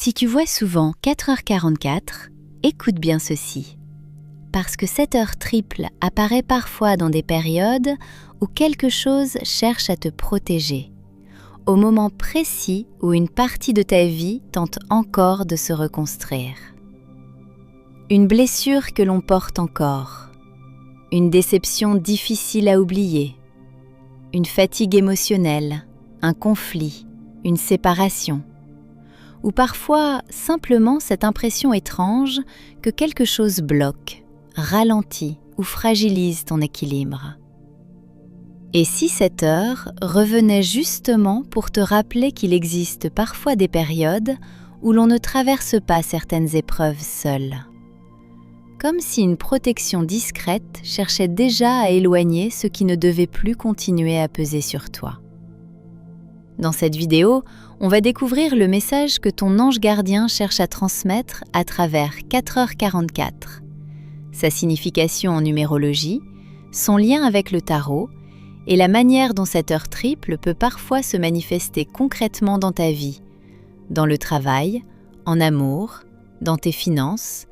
Si tu vois souvent 4h44, écoute bien ceci. Parce que cette heure triple apparaît parfois dans des périodes où quelque chose cherche à te protéger, au moment précis où une partie de ta vie tente encore de se reconstruire. Une blessure que l'on porte encore, une déception difficile à oublier, une fatigue émotionnelle, un conflit, une séparation, ou parfois simplement cette impression étrange que quelque chose bloque, ralentit ou fragilise ton équilibre. Et si cette heure revenait justement pour te rappeler qu'il existe parfois des périodes où l'on ne traverse pas certaines épreuves seul, comme si une protection discrète cherchait déjà à éloigner ce qui ne devait plus continuer à peser sur toi. Dans cette vidéo, on va découvrir le message que ton ange gardien cherche à transmettre à travers 4h44, sa signification en numérologie, son lien avec le tarot et la manière dont cette heure triple peut parfois se manifester concrètement dans ta vie, dans le travail, en amour, dans tes finances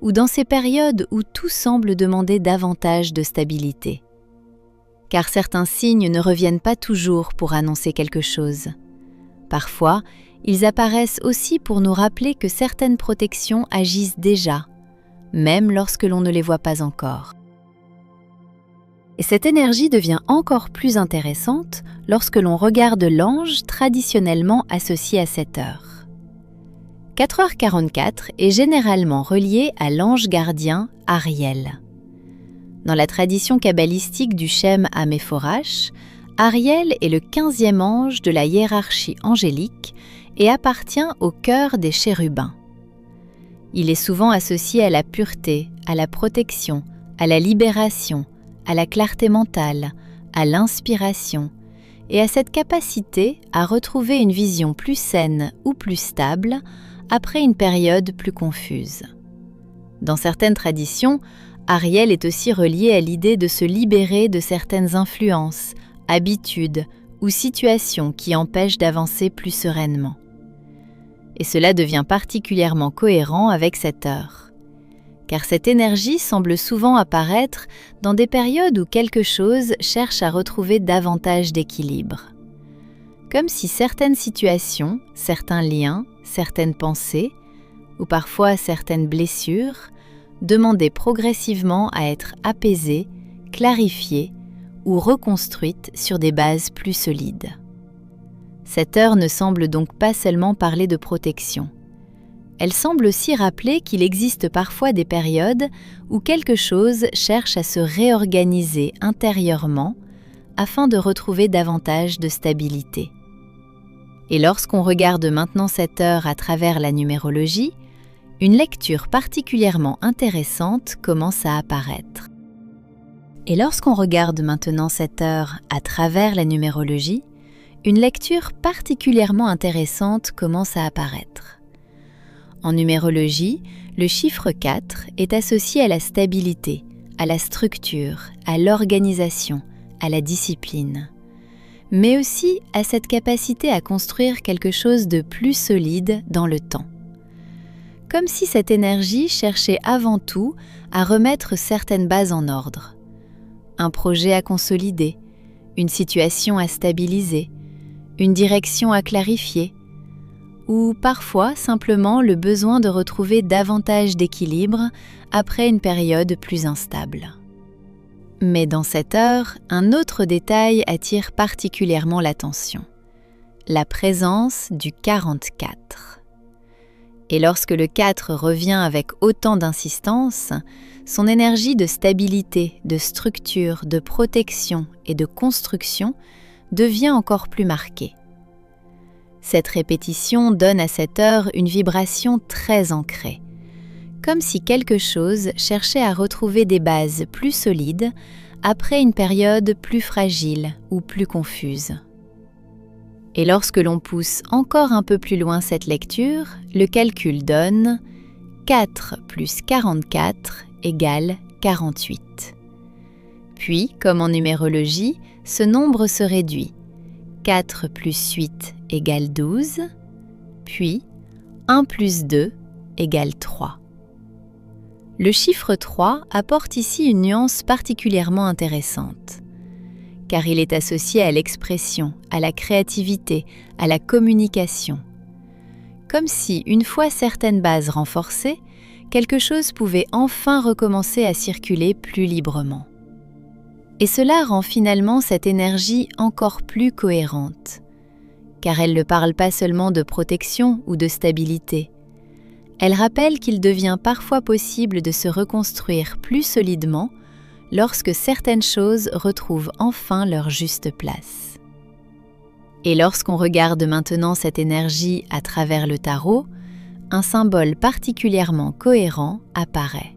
ou dans ces périodes où tout semble demander davantage de stabilité. Car certains signes ne reviennent pas toujours pour annoncer quelque chose. Parfois, ils apparaissent aussi pour nous rappeler que certaines protections agissent déjà, même lorsque l'on ne les voit pas encore. Et cette énergie devient encore plus intéressante lorsque l'on regarde l'ange traditionnellement associé à cette heure. 4h44 est généralement relié à l'ange gardien Ariel. Dans la tradition kabbalistique du Shem Hamephorash, Ariel est le 15e ange de la hiérarchie angélique et appartient au cœur des chérubins. Il est souvent associé à la pureté, à la protection, à la libération, à la clarté mentale, à l'inspiration et à cette capacité à retrouver une vision plus saine ou plus stable après une période plus confuse. Dans certaines traditions, Ariel est aussi relié à l'idée de se libérer de certaines influences, habitudes ou situations qui empêchent d'avancer plus sereinement. Et cela devient particulièrement cohérent avec cette heure, car cette énergie semble souvent apparaître dans des périodes où quelque chose cherche à retrouver davantage d'équilibre. Comme si certaines situations, certains liens, certaines pensées, ou parfois certaines blessures, demandaient progressivement à être apaisées, clarifiées ou reconstruites sur des bases plus solides. Cette heure ne semble donc pas seulement parler de protection. Elle semble aussi rappeler qu'il existe parfois des périodes où quelque chose cherche à se réorganiser intérieurement afin de retrouver davantage de stabilité. Et lorsqu'on regarde maintenant cette heure à travers la numérologie, une lecture particulièrement intéressante commence à apparaître. Et lorsqu'on regarde maintenant cette heure à travers la numérologie, une lecture particulièrement intéressante commence à apparaître. En numérologie, le chiffre 4 est associé à la stabilité, à la structure, à l'organisation, à la discipline, mais aussi à cette capacité à construire quelque chose de plus solide dans le temps. Comme si cette énergie cherchait avant tout à remettre certaines bases en ordre. Un projet à consolider, une situation à stabiliser, une direction à clarifier, ou parfois simplement le besoin de retrouver davantage d'équilibre après une période plus instable. Mais dans cette heure, un autre détail attire particulièrement l'attention, la présence du 44. Et lorsque le 4 revient avec autant d'insistance, son énergie de stabilité, de structure, de protection et de construction devient encore plus marquée. Cette répétition donne à cette heure une vibration très ancrée, comme si quelque chose cherchait à retrouver des bases plus solides après une période plus fragile ou plus confuse. Et lorsque l'on pousse encore un peu plus loin cette lecture, le calcul donne 4 plus 44 égale 48. Puis, comme en numérologie, ce nombre se réduit. 4 plus 8 égale 12, puis 1 plus 2 égale 3. Le chiffre 3 apporte ici une nuance particulièrement intéressante, car il est associé à l'expression, à la créativité, à la communication. Comme si, une fois certaines bases renforcées, quelque chose pouvait enfin recommencer à circuler plus librement. Et cela rend finalement cette énergie encore plus cohérente, car elle ne parle pas seulement de protection ou de stabilité. Elle rappelle qu'il devient parfois possible de se reconstruire plus solidement lorsque certaines choses retrouvent enfin leur juste place. Et lorsqu'on regarde maintenant cette énergie à travers le tarot, un symbole particulièrement cohérent apparaît.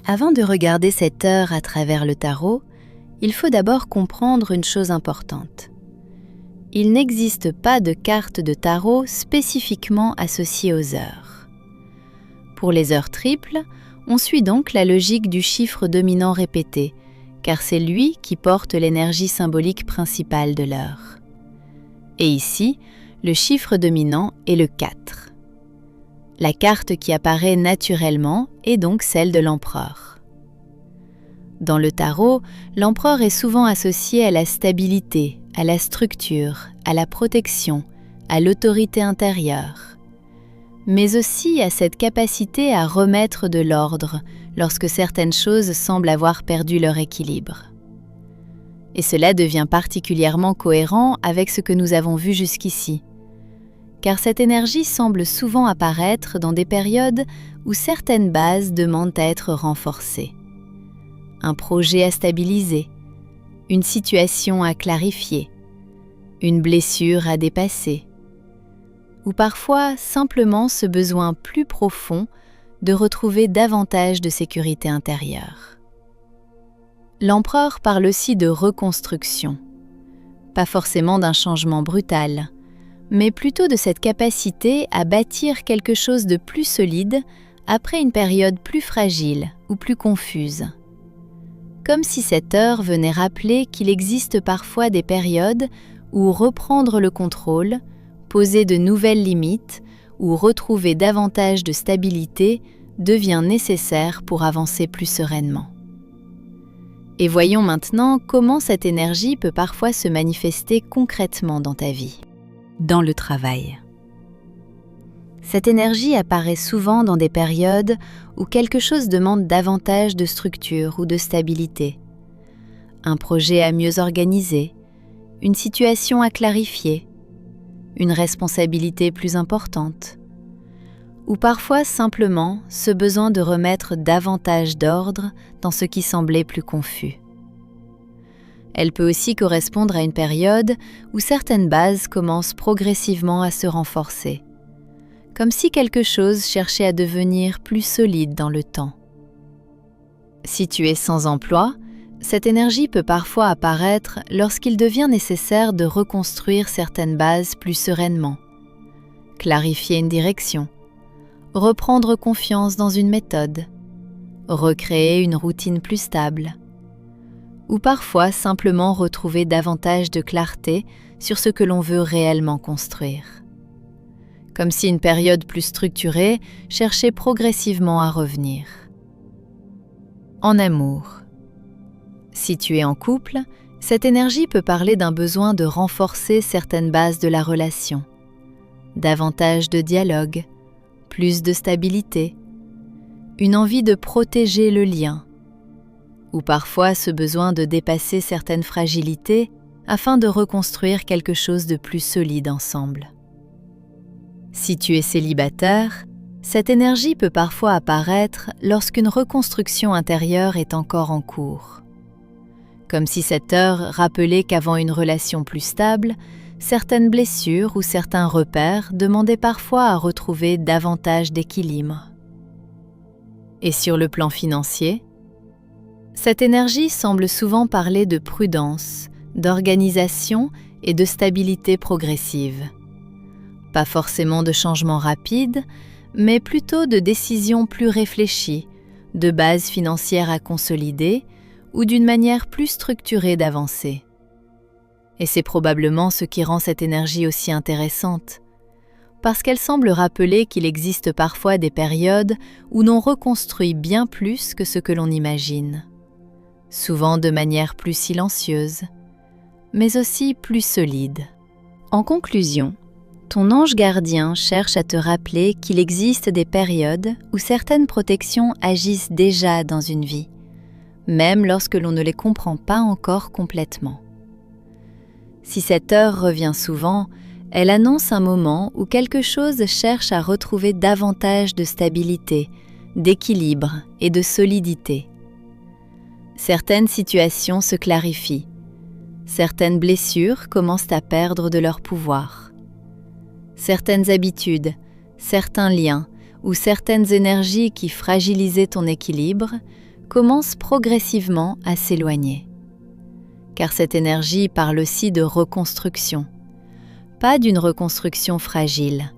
Avant de regarder cette heure à travers le tarot, il faut d'abord comprendre une chose importante. Il n'existe pas de carte de tarot spécifiquement associée aux heures. Pour les heures triples, on suit donc la logique du chiffre dominant répété, car c'est lui qui porte l'énergie symbolique principale de l'heure. Et ici, le chiffre dominant est le 4. La carte qui apparaît naturellement est donc celle de l'empereur. Dans le tarot, l'empereur est souvent associé à la stabilité, à la structure, à la protection, à l'autorité intérieure, mais aussi à cette capacité à remettre de l'ordre lorsque certaines choses semblent avoir perdu leur équilibre. Et cela devient particulièrement cohérent avec ce que nous avons vu jusqu'ici, car cette énergie semble souvent apparaître dans des périodes où certaines bases demandent à être renforcées. Un projet à stabiliser, une situation à clarifier, une blessure à dépasser, ou parfois simplement ce besoin plus profond de retrouver davantage de sécurité intérieure. L'empereur parle aussi de reconstruction, pas forcément d'un changement brutal, mais plutôt de cette capacité à bâtir quelque chose de plus solide après une période plus fragile ou plus confuse. Comme si cette heure venait rappeler qu'il existe parfois des périodes où reprendre le contrôle, poser de nouvelles limites ou retrouver davantage de stabilité devient nécessaire pour avancer plus sereinement. Et voyons maintenant comment cette énergie peut parfois se manifester concrètement dans ta vie. Dans le travail. Cette énergie apparaît souvent dans des périodes où quelque chose demande davantage de structure ou de stabilité. Un projet à mieux organiser, une situation à clarifier, une responsabilité plus importante, ou parfois simplement ce besoin de remettre davantage d'ordre dans ce qui semblait plus confus. Elle peut aussi correspondre à une période où certaines bases commencent progressivement à se renforcer, comme si quelque chose cherchait à devenir plus solide dans le temps. Si tu es sans emploi, cette énergie peut parfois apparaître lorsqu'il devient nécessaire de reconstruire certaines bases plus sereinement, clarifier une direction, reprendre confiance dans une méthode, recréer une routine plus stable, ou parfois simplement retrouver davantage de clarté sur ce que l'on veut réellement construire. Comme si une période plus structurée cherchait progressivement à revenir. En amour. Si tu es en couple, cette énergie peut parler d'un besoin de renforcer certaines bases de la relation, davantage de dialogue, plus de stabilité, une envie de protéger le lien, ou parfois ce besoin de dépasser certaines fragilités afin de reconstruire quelque chose de plus solide ensemble. Si tu es célibataire, cette énergie peut parfois apparaître lorsqu'une reconstruction intérieure est encore en cours. Comme si cette heure rappelait qu'avant une relation plus stable, certaines blessures ou certains repères demandaient parfois à retrouver davantage d'équilibre. Et sur le plan financier, cette énergie semble souvent parler de prudence, d'organisation et de stabilité progressive. Pas forcément de changements rapides, mais plutôt de décisions plus réfléchies, de bases financières à consolider ou d'une manière plus structurée d'avancer. Et c'est probablement ce qui rend cette énergie aussi intéressante. parce qu'elle semble rappeler qu'il existe parfois des périodes où l'on reconstruit bien plus que ce que l'on imagine, souvent de manière plus silencieuse, mais aussi plus solide. En conclusion, ton ange gardien cherche à te rappeler qu'il existe des périodes où certaines protections agissent déjà dans une vie, même lorsque l'on ne les comprend pas encore complètement. Si cette heure revient souvent, elle annonce un moment où quelque chose cherche à retrouver davantage de stabilité, d'équilibre et de solidité. Certaines situations se clarifient, certaines blessures commencent à perdre de leur pouvoir. Certaines habitudes, certains liens ou certaines énergies qui fragilisaient ton équilibre commencent progressivement à s'éloigner. Car cette énergie parle aussi de reconstruction. Pas d'une reconstruction fragile,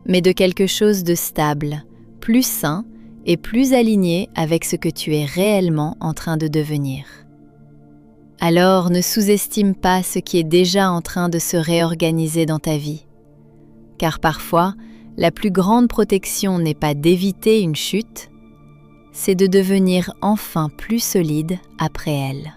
mais de quelque chose de stable, plus sain et plus aligné avec ce que tu es réellement en train de devenir. Alors ne sous-estime pas ce qui est déjà en train de se réorganiser dans ta vie. Car parfois, la plus grande protection n'est pas d'éviter une chute, c'est de devenir enfin plus solide après elle.